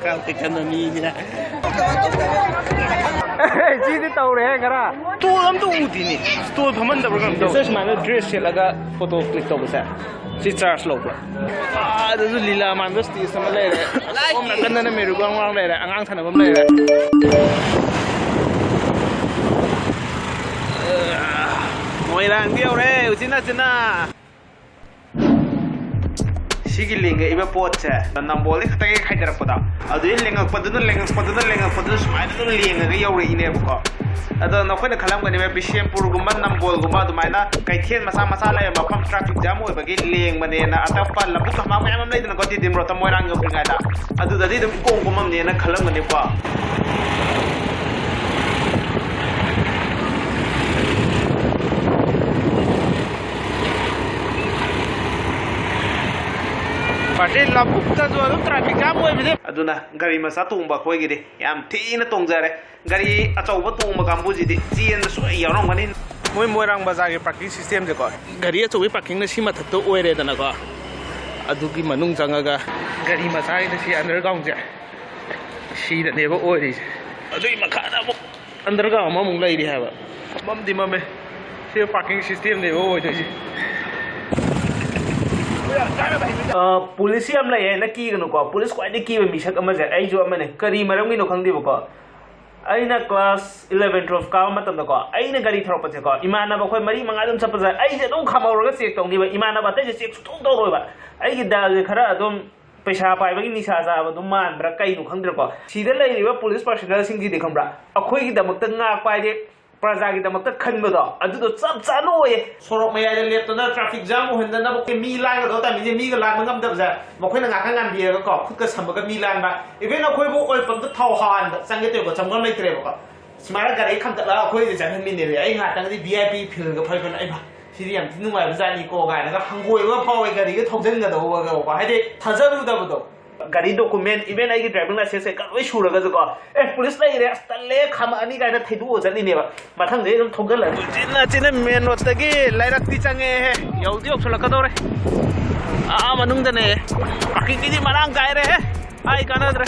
ꯀꯥꯞꯇꯦ ꯀꯟꯅꯃꯤꯅꯤꯅ ꯁꯤꯗꯤ ꯇꯧꯔꯦ ꯈꯔ ꯇꯣꯜ ꯑꯝꯇ ꯎꯗꯤꯅꯤ ꯇꯣꯜ ꯐꯝꯍꯟꯗꯕ꯭ꯔꯥ ꯀꯩꯅꯣ ꯇꯧꯋꯦ ꯁꯨꯃꯥꯏꯅ ꯗ꯭ꯔꯦꯁ ꯁꯦꯠꯂꯒ ꯐꯣꯇꯣ ꯀ꯭ꯂꯤꯛ ꯇꯧꯕꯁꯦ ꯁꯤ ꯆꯥꯔꯖ ꯂꯧꯕ꯭ꯔꯥ ꯑꯗꯨꯁꯨ ꯂꯤꯂꯥ ꯃꯥꯟꯕ ꯁ꯭ꯇꯦꯖ ꯑꯃ ꯂꯩꯔꯦ ꯑꯁꯣꯝ ꯅꯥꯀꯟꯗꯅ ꯃꯦꯔꯨꯒꯥꯎꯟ ꯒ꯭ꯔꯥꯎꯟ ꯂꯩꯔꯦ ꯑꯉꯥꯡ ꯁꯥꯟꯅꯐꯝ ꯂꯩꯔꯦ ꯃꯣꯏꯔꯥꯡꯗꯤ ꯌꯧꯔꯦ ꯎꯆꯤꯟ ꯁꯤꯒꯤ ꯂꯦꯡꯉꯛꯏꯕ ꯄꯣꯠꯁꯦ ꯅꯝꯕꯣꯜꯗꯩ ꯈꯛꯇꯪ ꯍꯦꯛ ꯍꯥꯏꯊꯔꯛꯄꯗ ꯑꯗꯨꯗꯩ ꯂꯦꯡꯉꯛꯄꯗꯨꯅ ꯁꯨꯃꯥꯏꯅ ꯑꯗꯨꯝ ꯂꯦꯡꯉꯒ ꯌꯧꯔꯛꯏꯅꯦꯕꯀꯣ ꯑꯗꯣ ꯅꯈꯣꯏꯅ ꯈꯜꯂꯝꯒꯅꯦꯕ ꯕꯤꯁꯦꯝꯄꯨꯔꯒꯨꯝꯕ ꯅꯝꯕꯣꯜꯒꯨꯝꯕ ꯑꯗꯨꯃꯥꯏꯅ ꯀꯩꯊꯦꯜ ꯃꯆꯥ ꯂꯩꯕ ꯃꯐꯝ ꯇ꯭ꯔꯥꯐꯤꯛ ꯖꯥꯝ ꯑꯣꯏꯕꯒꯤ ꯂꯦꯡꯕꯅꯦꯅ ꯑꯇꯣꯞꯄ ꯂꯧꯕꯨꯛ ꯂꯝꯍꯥꯡ ꯃꯌꯥꯝ ꯑꯃ ꯂꯩꯗꯅꯀꯣ ꯇꯤꯗꯤꯝ ꯔꯣꯗꯇ ꯃꯣꯏꯔꯥꯡ ꯌꯧꯗ꯭ꯔꯤꯉꯩꯗ ꯑꯗꯨꯗꯗꯤ ꯑꯗꯨꯝ ꯏꯀꯣꯝ ꯀꯣꯝꯃꯝꯅꯦꯅ ꯈꯜꯂꯝꯒꯅꯤꯀꯣ ꯄꯥꯔꯇꯤ ꯂꯧꯕꯨꯛꯇꯁꯨ ꯑꯗꯨꯝ ꯇ꯭ꯔꯥꯐꯤꯛ ꯖꯥꯝ ꯑꯣꯏꯕꯅꯤ ꯑꯗꯨꯅ ꯒꯥꯔꯤ ꯃꯆꯥ ꯇꯣꯡꯕ ꯑꯩꯈꯣꯏꯒꯤꯗꯤ ꯌꯥꯝ ꯊꯤꯅ ꯇꯣꯡꯖꯔꯦ ꯒꯥꯔꯤ ꯑꯆꯧꯕ ꯇꯣꯡꯕ ꯀꯥꯡꯕꯨꯁꯤꯗꯤ ꯆꯦꯟꯕ ꯁꯣꯏ ꯌꯥꯎꯔꯝꯒꯅꯤ ꯃꯣꯏꯔꯥꯡ ꯕꯖꯥꯔꯒꯤ ꯄꯥꯔꯀꯤꯡ ꯁꯤꯁꯇꯦꯝꯁꯦꯀꯣ ꯒꯥꯔꯤ ꯑꯆꯧꯕꯒꯤ ꯄꯥꯔꯀꯤꯡꯅ ꯁꯤ ꯃꯊꯛꯇ ꯑꯣꯏꯔꯦꯗꯅꯀꯣ ꯑꯗꯨꯒꯤ ꯃꯅꯨꯡ ꯆꯪꯉꯒ ꯒꯥꯔꯤ ꯃꯆꯥꯒꯤꯗ ꯁꯤ ꯑꯟꯗꯔꯒ꯭ꯔꯥꯎꯟꯁꯦ ꯁꯤꯗꯅꯦꯕ ꯑꯣꯏꯔꯤꯁꯦ ꯑꯗꯨꯒꯤ ꯃꯈꯥꯗ ꯑꯃꯨꯛ ꯑꯟꯗꯔꯒ꯭ꯔꯥꯎꯟ ꯑꯃꯃꯨꯛ ꯂꯩꯔꯤ ꯍꯥꯏꯕ ꯃꯝꯗꯤ ꯃꯝꯃꯦ ꯁꯤ ꯄꯥꯔꯀꯤꯡ ꯁꯤꯁꯇꯦꯝꯅꯦꯕ ꯑꯣꯏꯗꯣꯏꯁꯦ ꯄꯨꯂꯤꯁ ꯌꯥꯝ ꯂꯩꯌꯦꯅ ꯀꯤꯒꯅꯨꯀꯣ ꯄꯨꯂꯤꯁ ꯈ꯭ꯋꯥꯏꯗꯒꯤ ꯀꯤꯕ ꯃꯤꯁꯛ ꯑꯃꯁꯦ ꯑꯩꯁꯨ ꯑꯃꯅꯦ ꯀꯔꯤ ꯃꯔꯝꯒꯤꯅꯣ ꯈꯪꯗꯦꯕꯀꯣ ꯑꯩꯅ ꯀ꯭ꯂꯥꯁ 11-12 ꯀꯥꯕ ꯃꯇꯝꯗꯀꯣ ꯑꯩꯅ ꯒꯥꯔꯤ ꯊꯧꯔꯛꯄꯁꯦꯀꯣ ꯏꯃꯥꯟꯅꯕ ꯑꯩꯈꯣꯏ 4-5 ꯑꯗꯨꯝ ꯆꯠꯄꯁꯦ ꯑꯩꯁꯦ ꯑꯗꯨꯝ ꯈꯥꯝꯍꯧꯔꯒ ꯆꯦꯛ ꯇꯧꯅꯤꯕ ꯏꯃꯥꯟꯅꯕ ꯑꯇꯩꯁꯦ ꯆꯦꯛ ꯁꯨꯡꯇꯧ ꯇꯧꯔꯣꯏꯕ ꯑꯩꯒꯤ ꯗꯥꯜꯁꯦ ꯈꯔ ꯑꯗꯨꯝ ꯄꯩꯁꯥ ꯄꯥꯏꯕꯒꯤ ꯅꯤꯁꯥ ꯆꯥꯕ ꯑꯗꯨꯝ ꯃꯥꯟꯕ꯭ꯔꯥ ꯀꯩꯅꯣ ꯈꯪꯗ꯭ꯔꯦꯀꯣ ꯁꯤꯗ ꯂꯩꯔꯤꯕ ꯄꯨꯂꯤꯁ ꯄꯥꯔꯁꯣꯅꯦꯜꯁꯤꯡꯁꯤꯗꯤ ꯈꯪꯕ꯭ꯔꯥ ꯑꯩꯈꯣꯏꯒꯤꯗꯃꯛꯇ ꯉꯥꯛꯄ ꯍꯥꯏꯗꯤ ꯄ꯭ꯔꯖꯥꯒꯤꯗꯃꯛꯇ ꯈꯟꯕꯗꯣ ꯑꯗꯨꯗꯣ ꯆꯞ ꯆꯥꯅ ꯑꯣꯏꯌꯦ ꯁꯣꯔꯣꯛ ꯃꯌꯥꯏꯗ ꯂꯦꯞꯇꯨꯅ ꯇ꯭ꯔꯥꯐꯤꯛ ꯖꯥꯝ ꯑꯣꯏꯍꯟꯗꯅꯕ ꯃꯤ ꯂꯥꯟꯒꯗꯕ ꯇꯥꯏꯃꯤꯡꯁꯦ ꯃꯤꯒ ꯂꯥꯟꯕ ꯉꯝꯗꯕꯁꯦ ꯃꯈꯣꯏꯅ ꯉꯥꯛꯇ ꯉꯥꯟꯕꯤꯔꯒꯀꯣ ꯈꯨꯠꯀ ꯁꯝꯕꯒ ꯃꯤ ꯂꯥꯟꯕ ꯏꯚꯦꯟ ꯑꯩꯈꯣꯏꯕꯨ ꯑꯣꯏꯜ ꯄꯝꯞꯇ ꯊꯥꯎ ꯍꯥꯟꯕ ꯆꯪꯒꯦ ꯇꯧꯕ ꯆꯪꯐꯝ ꯂꯩꯇ꯭ꯔꯦꯕꯀꯣ ꯁꯨꯃꯥꯏꯅ ꯒꯥꯔꯤ ꯈꯝꯇꯠꯂꯒ ꯑꯩꯈꯣꯏꯁꯦ ꯆꯪꯍꯟꯃꯤꯟꯅꯔꯦ ꯑꯩ ꯉꯥꯛꯇꯪꯗꯤ VIP ꯐꯤꯜꯒ ꯐꯩꯕꯅ ꯑꯩ ꯁꯤꯗꯤ ꯌꯥꯝ ꯊꯤ ꯅꯨꯡꯉꯥꯏꯕ ꯖꯥꯠꯅꯤꯀꯣ ꯀꯥꯏꯅꯒ ꯍꯪꯒꯣꯏꯕ ꯐꯥꯎꯋꯦ ꯒꯥꯔꯤꯒ ꯊꯧꯖꯤꯟꯒꯗꯧꯕꯒꯀꯣ ꯍꯥꯏꯗꯤ ꯊꯥꯖꯔꯨꯗꯕꯗꯣ ꯒꯥꯔꯤ ꯗꯣꯀꯨꯃꯦꯟ ꯏꯚꯦꯟ ꯑꯩꯒꯤ ꯗ꯭राꯏꯚꯤꯡ ꯂꯥꯏꯁꯦꯟꯁ ꯀꯩꯀꯥ ꯂꯣꯏ ꯁꯨꯔꯒꯁꯨꯀꯣ ꯄꯨꯂꯤꯁ ꯂꯩꯔꯦ ꯑꯁ ꯇꯜꯂꯦ ꯈꯥꯝꯃꯛꯑꯅꯤ ꯀꯥꯏꯅ ꯊꯩꯗꯣꯛꯑ ꯆꯠꯂꯤꯅꯦꯕ ꯃꯊꯪꯗꯩ ꯑꯗꯨꯝ ꯊꯧꯖꯜꯂꯛꯑꯅꯤ ꯆꯤꯟꯅ ꯃꯦꯟ ꯔꯣꯗꯇꯒꯤ ꯂꯩꯔꯛꯇꯤ ꯆꯪꯉꯦꯍꯦ ꯌꯧꯁꯜꯂꯛꯀꯗꯧꯔꯦ ꯃꯅꯨꯡꯗꯅꯦ ꯄꯥꯔꯀꯤꯡꯒꯤꯗꯤ ꯃꯔꯥꯡ ꯀꯥꯏꯔꯦꯍꯦ ꯍꯥꯏ ꯀꯥꯟꯅꯗ꯭ꯔꯦ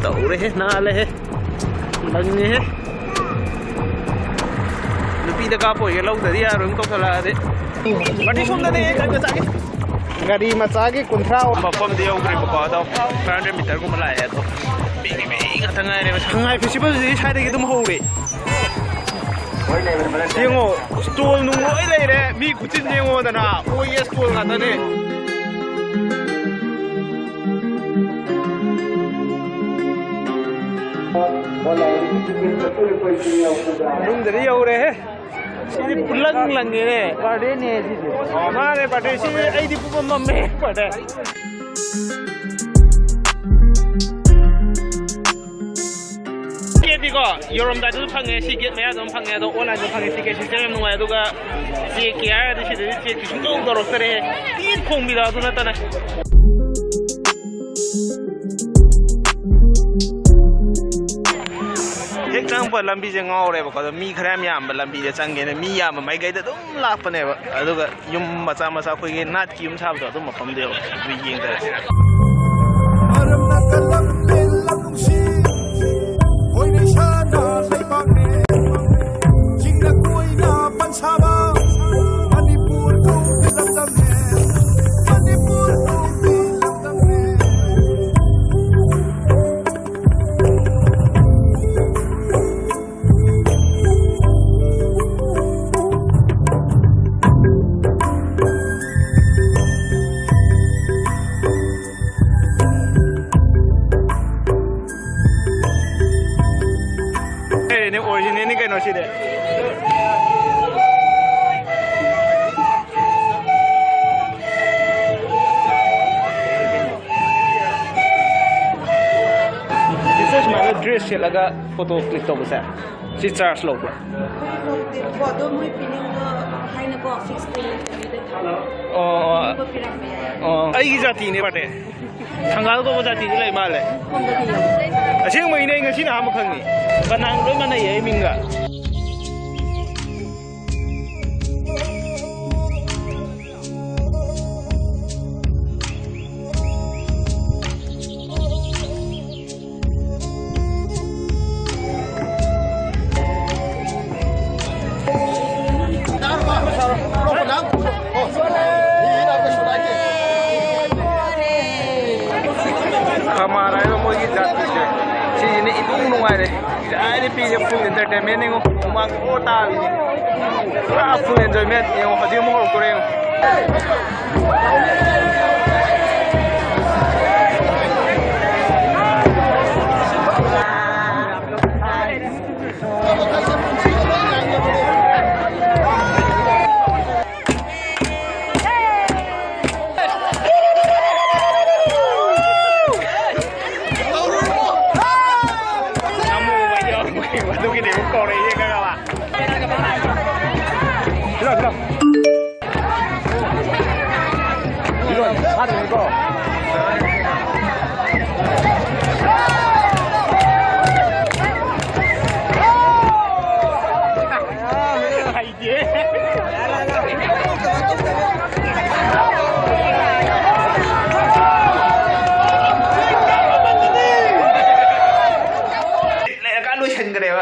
ꯇꯧꯔꯦꯍꯦ ꯅꯥꯜꯂꯦꯍꯦ ꯂꯪꯉꯦꯍꯦ ꯅꯨꯄꯤꯗ ꯀꯥꯞꯄ ꯑꯣꯏꯒꯦ ꯂꯧꯗꯗꯤ ꯌꯥꯔꯣꯏ ꯑꯃꯨꯛ ꯇꯧꯁꯜꯂꯛꯑꯗꯤ ꯄꯥꯔꯇꯤ ꯁꯣꯝꯗꯅꯦ ꯒꯥꯔꯤ ꯃꯆꯥꯒꯤ 30 ꯃꯐꯝꯗꯤ ꯌꯧꯗ꯭ꯔꯤꯕꯀꯣ ꯑꯗꯣ 500 ꯃꯤꯇꯔꯒꯨꯝꯕ ꯂꯥꯛꯑꯦ ꯑꯗꯣ ꯃꯤ ꯉꯥꯛꯇ ꯉꯥꯏꯔꯦꯕ ꯁꯉꯥꯏ ꯐꯦꯁꯇꯤꯚꯦꯜꯁꯤꯗꯤ ꯁ꯭ꯋꯥꯏꯗꯒꯤ ꯑꯗꯨꯝ ꯍꯧꯔꯦ ꯌꯦꯡꯉꯣ ꯁ꯭ꯇꯣꯜ ꯅꯨꯡ ꯂꯣꯏ ꯂꯩꯔꯦ ꯃꯤ ꯈꯨꯆꯤꯟ ꯌꯦꯡꯉꯣꯗꯅ ꯑꯣꯏꯌꯦ ꯁ꯭ꯇꯣꯜ ꯉꯥꯛꯇꯅꯦ ꯃꯅꯨꯡꯗꯗꯤ ꯌꯧꯔꯦꯍꯦ ꯁꯤꯗꯤ ꯄꯨꯂꯪ ꯂꯪꯉꯦꯅꯦ ꯕꯥꯔꯗꯦꯅꯦ ꯁꯤꯗꯤ ꯃꯥꯅꯦ ꯕꯥꯔꯗꯦ ꯁꯤ ꯑꯩꯗꯤ ꯄꯨꯡ ꯃꯝꯃꯦ ꯕꯥꯔꯗꯦ ꯒꯦꯠꯇꯤꯀꯣ ꯌꯧꯔꯝꯗꯥꯏꯗꯁꯨ ꯐꯪꯉꯦ ꯁꯤ ꯒꯦꯠ ꯃꯌꯥꯗ ꯑꯗꯨꯝ ꯐꯪꯉꯦ ꯑꯗꯣ ꯑꯣꯟꯂꯥꯏꯟꯁꯨ ꯐꯪꯉꯦ ꯇꯤꯀꯦꯠ ꯁꯤꯁꯇꯦꯝ ꯌꯥꯝ ꯅꯨꯡꯉꯥꯏ ꯑꯗꯨꯒ ꯆꯦꯛꯀꯤ ꯍꯥꯏꯔꯗꯤ ꯁꯤꯗꯗꯤ ꯆꯦꯛꯁꯤ ꯁꯨꯡꯇꯧ ꯇꯧꯔꯛꯇꯔꯦ ꯇꯤꯟ ꯈꯣꯡꯕꯤꯗ ꯑꯗꯨ ꯅꯠꯇꯅ ꯍꯦꯛ ꯆꯪꯉꯛꯄ ꯂꯝꯕꯤꯁꯦ ꯉꯥꯎꯔꯦꯕꯀꯣ ꯑꯗꯣ ꯃꯤ ꯈꯔ ꯌꯥꯝ ꯌꯥꯝꯕ ꯂꯝꯕꯤꯗ ꯆꯪꯒꯦꯅ ꯃꯤ ꯌꯥꯝꯕ ꯃꯥꯏꯀꯩꯗ ꯑꯗꯨꯝ ꯂꯥꯛꯄꯅꯦꯕ ꯑꯗꯨꯒ ꯌꯨꯝ ꯃꯆꯥ ꯑꯩꯈꯣꯏꯒꯤ ꯅꯥꯠꯀꯤ ꯌꯨꯝ ꯁꯥꯕꯗꯣ ꯑꯗꯨꯝ ꯃꯐꯝꯗ ꯌꯧꯔꯦ ꯑꯗꯨ ꯌꯦꯡꯗꯔꯁꯦ ꯑꯣꯔꯤꯖꯤꯅꯦꯜꯅꯤ ꯀꯩꯅꯣ ꯁꯤꯗꯤ ꯁꯨꯃꯥꯏꯅ ꯗ꯭ꯔꯦꯁ ꯁꯦꯠꯂꯒ ꯐꯣꯇꯣ ꯀ꯭ꯂꯤꯛ ꯇꯧꯕꯁꯦ ꯁꯤ ꯆꯥꯔꯖ ꯂꯧꯕ꯭ꯔꯥ ꯑꯩꯒꯤ ꯖꯥꯇꯤꯅꯦ ꯄꯥꯔꯇꯦ ꯊꯪꯒꯥꯜ ꯀꯧꯕ ꯖꯥꯇꯤꯁꯨ ꯂꯩ ꯃꯥꯜꯂꯦ ꯑꯁꯦꯡꯕꯩꯅꯦ ꯑꯩ ꯉꯁꯤꯅ ꯑꯍꯥꯟꯕ ꯈꯪꯉꯤ ꯀꯅꯥꯡ ꯂꯣꯏ ꯃꯥꯟꯅꯩꯌꯦ ꯑꯩ ꯃꯤꯡꯒ ꯅꯨꯡꯉꯥꯏꯔꯦ ꯌꯥꯏꯗꯤ ꯄꯤꯁꯦ ꯐꯨꯜ ꯑꯦꯟꯇꯔꯇꯦꯟꯃꯦꯟ ꯌꯦꯡꯉꯣ ꯃꯃꯥꯡ ꯑꯣ ꯇꯥꯕꯤꯅꯤ ꯄꯨꯔꯥ ꯐꯨꯜ ꯑꯦꯟꯖꯣꯏꯃꯦꯟ ꯌꯦꯡꯉꯣ ꯍꯧꯖꯤꯛ ꯑꯃꯨꯛ ꯍꯧꯔꯛꯇꯣꯔꯦ ꯌꯦꯡꯉꯣ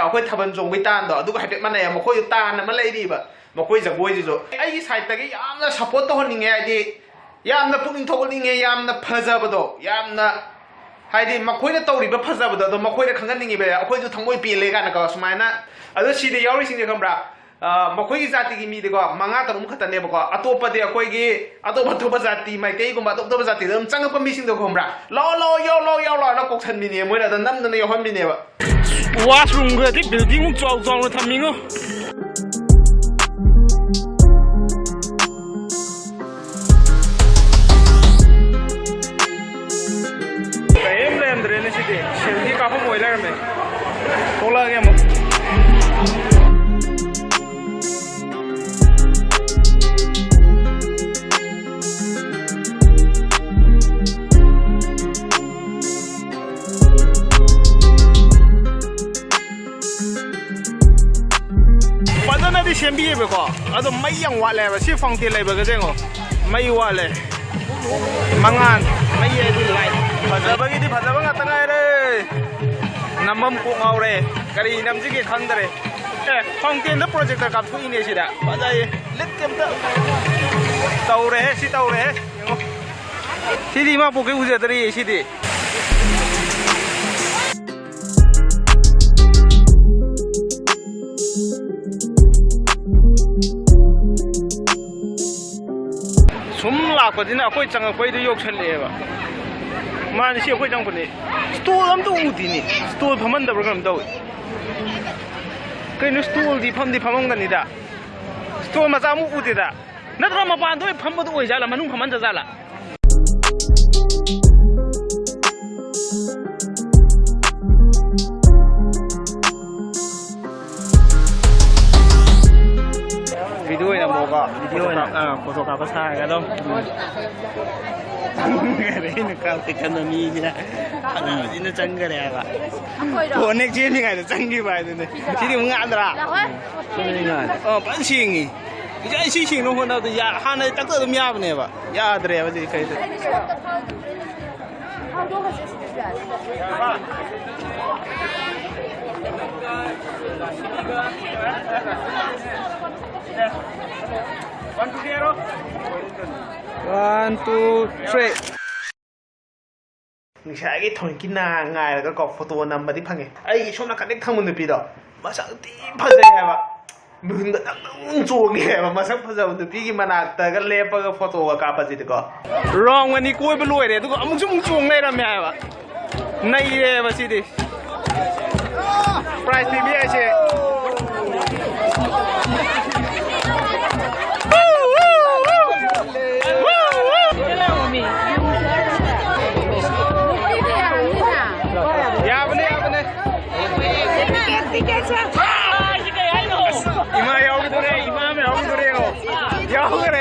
ꯑꯩꯈꯣꯏ ꯊꯥꯕꯜ ꯆꯣꯡꯕꯩ ꯇꯥꯟꯗꯣ ꯑꯗꯨꯒ ꯍꯥꯏꯐꯦꯠ ꯃꯥꯟꯅꯩ ꯃꯈꯣꯏꯗꯣ ꯇꯥꯟ ꯑꯃ ꯂꯩꯔꯤꯕ ꯃꯈꯣꯏ ꯖꯒꯣꯏꯁꯤꯁꯨ ꯑꯩꯒꯤ ꯁꯥꯏꯠꯇꯒꯤ ꯌꯥꯝꯅ ꯁꯞꯄꯣꯔꯠ ꯇꯧꯍꯟꯅꯤꯡꯉꯦ ꯍꯥꯏꯗꯤ ꯌꯥꯝꯅ ꯄꯨꯛꯅꯤꯡ ꯊꯧꯒꯠꯅꯤꯡꯉꯦ ꯌꯥꯝꯅ ꯐꯖꯕꯗꯣ ꯌꯥꯝꯅ ꯍꯥꯏꯗꯤ ꯃꯈꯣꯏꯅ ꯇꯧꯔꯤꯕ ꯐꯖꯕꯗꯣ ꯑꯗꯣ ꯃꯈꯣꯏꯅ ꯈꯪꯍꯟꯅꯤꯡꯉꯤꯕ ꯑꯩꯈꯣꯏꯁꯨ ꯊꯃꯣꯏ ꯄꯦꯜꯂꯦ ꯀꯥꯏꯅꯀꯣ ꯁꯨꯃꯥꯏꯅ ꯑꯗꯣ ꯁꯤꯗ ꯌꯥꯎꯔꯤꯁꯤꯡꯁꯦ ꯈꯪꯕ꯭ꯔꯥ ꯃꯈꯣꯏꯒꯤ ꯖꯥꯇꯤꯒꯤ ꯃꯤꯗꯤꯀꯣ 5-6 ꯈꯛꯇꯅꯦꯕꯀꯣ ꯑꯇꯣꯞꯄꯗꯤ ꯑꯩꯈꯣꯏꯒꯤ ꯑꯇꯣꯞꯄ ꯖꯥꯇꯤ ꯃꯩꯇꯩꯒꯨꯝꯕ ꯑꯇꯣꯞꯄ ꯖꯥꯇꯤꯗ ꯑꯗꯨꯝ ꯆꯪꯉꯛꯄ ꯃꯤꯁꯤꯡꯗꯣ ꯈꯪꯕ꯭ꯔꯥ ꯂꯥꯎ ꯂꯥꯎ ꯌꯥꯎ ꯂꯥꯎ ꯌꯥꯎ ꯂꯥꯎꯅ ꯀꯧꯁꯟꯕꯤꯅꯦ ꯃꯣꯏꯅ ꯑꯗ ꯅꯝꯗꯅ ꯌꯥꯎꯍꯟꯕꯤꯅꯦꯕ ꯋꯥꯁꯔꯨꯝꯒꯗꯤ ꯕꯤꯜꯗꯤꯡꯃꯨꯛ ꯆꯥꯎꯅ ꯊꯝꯃꯤꯉꯣ ꯀꯩꯝ ꯂꯩꯔꯝꯗ꯭ꯔꯦꯅꯦ ꯁꯤꯗꯤ ꯁꯦꯜꯒꯤ ꯀꯥꯞꯐꯝ ꯑꯣꯏ ꯂꯩꯔꯝꯃꯦ ꯊꯣꯛꯂꯛꯑꯒꯦ ꯑꯃꯨꯛ ꯐꯖꯅꯗꯤ ꯁꯦꯝꯕꯤꯌꯦꯕꯀꯣ ꯑꯗꯣ ꯃꯩ ꯌꯥꯝ ꯋꯥꯠꯂꯦꯕ ꯁꯤ ꯐꯥꯎꯟꯇꯦꯟ ꯂꯩꯕꯒꯁꯦ ꯌꯦꯡꯉꯣ ꯃꯩ ꯋꯥꯠꯂꯦ ꯃꯉꯥꯟ ꯃꯩ ꯍꯥꯏꯗꯤ ꯂꯥꯏꯠ ꯐꯖꯕꯒꯤꯗꯤ ꯐꯖꯕ ꯉꯥꯛꯇ ꯉꯥꯏꯔꯦ ꯅꯝꯕꯝ ꯀꯣꯛ ꯉꯥꯎꯔꯦ ꯀꯔꯤ ꯅꯝꯁꯤꯒꯦ ꯈꯪꯗꯔꯦ ꯐꯥꯎꯟꯇꯦꯟꯗ ꯄ꯭ꯔꯣꯖꯦꯛꯇꯔ ꯀꯥꯞꯊꯣꯛꯏꯅꯦ ꯁꯤꯗ ꯐꯖꯩꯌꯦ ꯂꯤꯠ ꯑꯝꯇ ꯇꯧꯔꯦꯍꯦ ꯁꯤ ꯇꯧꯔꯦꯍꯦ ꯌꯦꯡꯉꯣ ꯁꯤꯗꯤ ꯏꯃꯥ ꯄꯣꯛꯀꯩ ꯎꯖꯗ꯭ꯔꯤꯌꯦ ꯁꯤꯗꯤ ꯁꯨꯝ ꯂꯥꯛꯄꯁꯤꯅ ꯑꯩꯈꯣꯏ ꯆꯪꯉꯛꯄꯩꯗ ꯌꯧꯁꯜꯂꯛꯑꯦꯕ ꯃꯥꯅꯤ ꯁꯤ ꯑꯩꯈꯣꯏ ꯆꯪꯉꯛꯄꯅꯤ ꯁ꯭ꯇꯣꯜ ꯑꯝꯇ ꯎꯗꯤꯅꯤ ꯁ꯭ꯇꯣꯜ ꯐꯝꯍꯟꯗꯕ꯭ꯔꯥ ꯀꯩꯅꯣꯝ ꯇꯧꯏ ꯀꯩꯅꯣ ꯁ꯭ꯇꯣꯜꯗꯤ ꯐꯝꯃꯝꯒꯅꯤꯗ ꯁ꯭ꯇꯣꯜ ꯃꯆꯥ ꯑꯃꯨꯛ ꯎꯗꯦꯗ ꯅꯠꯇ꯭ꯔꯒ ꯃꯄꯥꯟꯗ ꯑꯣꯏ ꯐꯝꯕꯗꯣ ꯑꯣꯏꯖꯥꯠꯂꯥ ꯃꯅꯨꯡ ꯐꯝꯍꯟꯗꯖꯥꯠꯂꯥ ꯚꯤꯗꯤꯑꯣ ꯑꯣꯏꯅ ꯑꯃꯨꯛꯀ ꯚꯤꯗꯤꯑꯣ ꯑꯣꯏꯅ ꯐꯣꯇꯣ ꯀꯥꯞꯄ ꯁꯥꯔꯒ ꯑꯗꯨꯝ ꯑꯩꯅ ꯀꯥꯞꯄꯦ ꯈꯟꯕ ꯃꯤꯁꯤꯅ ꯐꯖꯅ ꯆꯪꯈꯔꯦ ꯍꯥꯏꯕ ꯐꯣꯟ ꯍꯦꯛ ꯆꯦꯟꯂꯤꯉꯩꯗ ꯆꯪꯈꯤꯕ ꯍꯥꯏꯗꯨꯅꯦ ꯁꯤꯗꯤ ꯑꯃꯨꯛ ꯉꯥꯟꯗ꯭ꯔꯥ ꯐꯖꯅ ꯁꯦꯡꯉꯤ ꯑꯩ ꯁꯤ ꯁꯦꯡꯅꯕ ꯍꯣꯠꯅꯕꯗ ꯍꯥꯟꯅꯗꯤ ꯇꯛꯇ ꯑꯗꯨꯝ ꯌꯥꯕꯅꯦꯕ ꯌꯥꯗ꯭ꯔꯦꯕ ꯍꯧꯖꯤꯛ ꯀꯩꯗ One, two, three. ꯉꯁꯥꯏꯒꯤ ꯊꯣꯏꯀꯤ ꯉꯥꯏꯔꯒꯀꯣ ꯐꯣꯇꯣ ꯅꯝꯕꯗꯤ ꯐꯪꯉꯦ ꯑꯩꯒꯤ ꯁꯣꯝ ꯅꯥꯀꯟꯗ ꯊꯝꯕ ꯅꯨꯄꯤꯗꯣ ꯃꯁꯛ ꯊꯤ ꯐꯖꯩ ꯍꯥꯏꯕ ꯃꯤꯍꯨꯟꯒ ꯅꯪ ꯆꯣꯡꯉꯦ ꯍꯥꯏꯕ ꯃꯁꯛ ꯐꯖꯕ ꯅꯨꯄꯤꯒꯤ ꯃꯅꯥꯛꯇꯒ ꯂꯦꯞꯄꯒ ꯐꯣꯇꯣꯒ ꯀꯥꯞꯄꯁꯤꯗꯤꯀꯣ ꯔꯥꯎꯟ ꯑꯅꯤ ꯀꯣꯏꯕ ꯂꯣꯏꯔꯦ ꯑꯗꯨꯒ ꯑꯃꯨꯛꯁꯨ ꯆꯣꯡ ꯂꯩꯔꯝꯃꯦ ꯍꯥꯏꯕ ꯅꯩꯔꯦꯕ ꯁꯤꯗꯤ ꯄ꯭ꯔꯥꯏꯖ ꯄꯤꯕꯤ ꯍꯥꯏꯁꯦ 이마 여기 들어 이마면 여기 들어요 여기 그래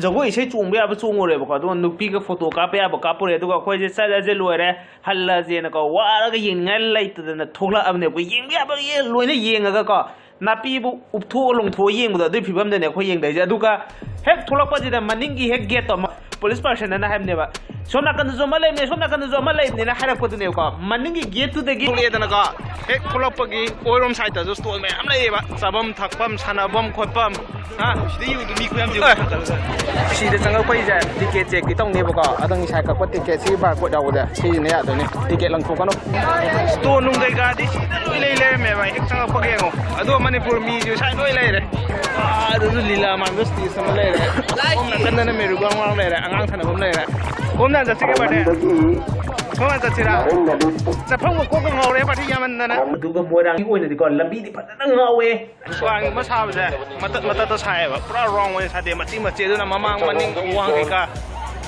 저거 이제 쫑배 아버 쫑오래버거 또 누피가 포토 카페 아버 카포래 또 거기 살아제 로래 할라제나가 와라가 잉알 라이트드나 톡라압네 고 잉게 아버 예 로이네 잉아가 나피부 읍토 롱토 잉보다 더 피범되네 거 잉다이제 아두가 핵 톨락빠지다 만닝기 핵 게터 police person na habne ba सोम नाकन जो अमा लेबने सोम नाकन जो अमा लेबने ना हाइरकपदुनेको मनिंगी गेट टुदगी लेदनका हेक खुलपगी ओइरोम साइड दा स्टोर मैम लेबा चाबम थकपम सानाबम खोपम हा सिदि मी खुयाम जिउ सिदे चंगपै जाय टिकेट चेक की तौनेबको अदंग साइ कप टिकेट सी बार कोड दावदे सिने यादने टिकेट लंथोकनो स्टोर नुंग दै गादी लोइ ले मे भाई हेक चंगपगे ngo अदो मणिपुर मी जु साइ लोइ लेरे अदु लीला मांगस ती सम लेरे ओम नकंदन मेरु गंग वांग लेरे अंगांग थानबम लेरे ओम ना जसिगे बाटे सोमा जसिरा चफंग को को ngawre बाटी यामनना अदुगा मोरांगी ओइनदि को लंबी दि फदना ngawwe स्वांग मसाबजे मत सायबा पूरा रॉन्ग वे सादे मची मचे दुना ममांग मनिंग वांग का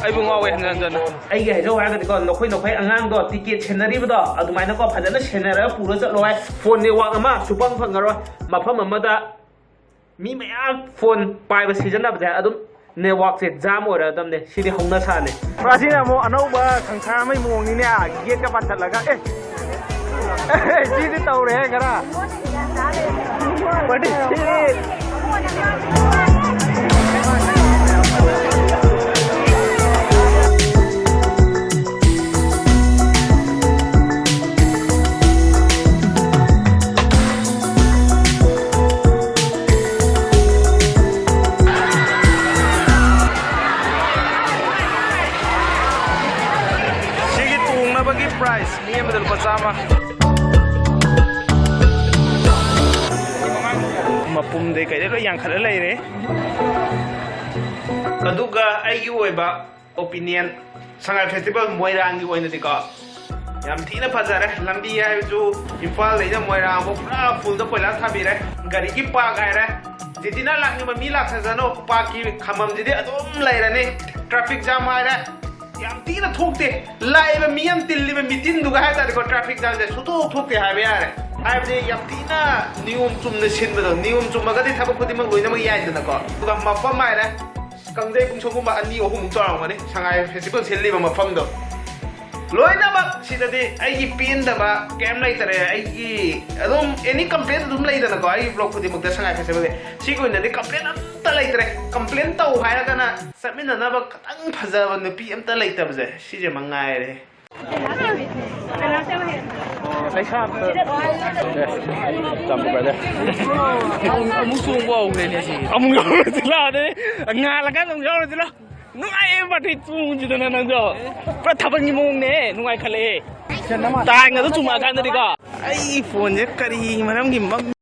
आइबु ngawwe हनजन आइगे हेजो हागदि को नखोय नखोय अंगांग दो टिकेट सेनरिबदो अदुमाइना को फदना सेनरा पुरो चलो हाय फोन नेटवर्क अमा सुपंग फंगरो मफम अमदा मी मयाम फोन पाइबा सिजनबजे अदुम नेटवर्क से जाम हो रहा तमने सीधे होना साने प्राचीन मो अनौबा संसार मै मोंगनिने गेट का पाथलगा सीधे तौरे खरा बड़ी प्राइस मी बदल पचामा मपुम दे कई लो यांखल लेरे अदुगा आइगी ओइबा ओपिनियन संगाई फेस्टिवल मोइरांगी ओइनदिको याम थीना फजरे लंबी हाइजु इम्फाल लेना मोइरांग बो पूरा फुल द कोइला थाबिरे गाड़ी की पार्क आइरे जिदिना लाखनि मी लाखसजनो पार्क की खमम जिदि अदुम लेरने ट्रैफिक जाम आइरे याम तीना थोकते लाइव मियम तिल्लिबे मिटिन दुगा हाय तारिको ट्रैफिक जाम जे सुतो थोकते हाय यारे हायबे याम तीना नियम चुमने सिनबदो नियम चुमगदि थाबक खुदिमक लोइनमक याइदनको दुगा मफम माइरे कंजै पुंसोगुम अनि अहुम चारांगने संगाई फेस्टिवल सेलिबा मफमदो लोइनमक सिददि आइगी पेनदबा केम लाइतरे आइगी अदुम एनी कंप्लेन अदुम लाइदनको आइ ब्लॉग खुदिमक संगाई फेस्टिवल सिगुइनदि कंप्लेन अत्ता लाइतरे कंप्लेन तौ हायरगना समिननबा खतंग फजबा नुपी अमता लाइतबजे सिजे मंगायरे फोन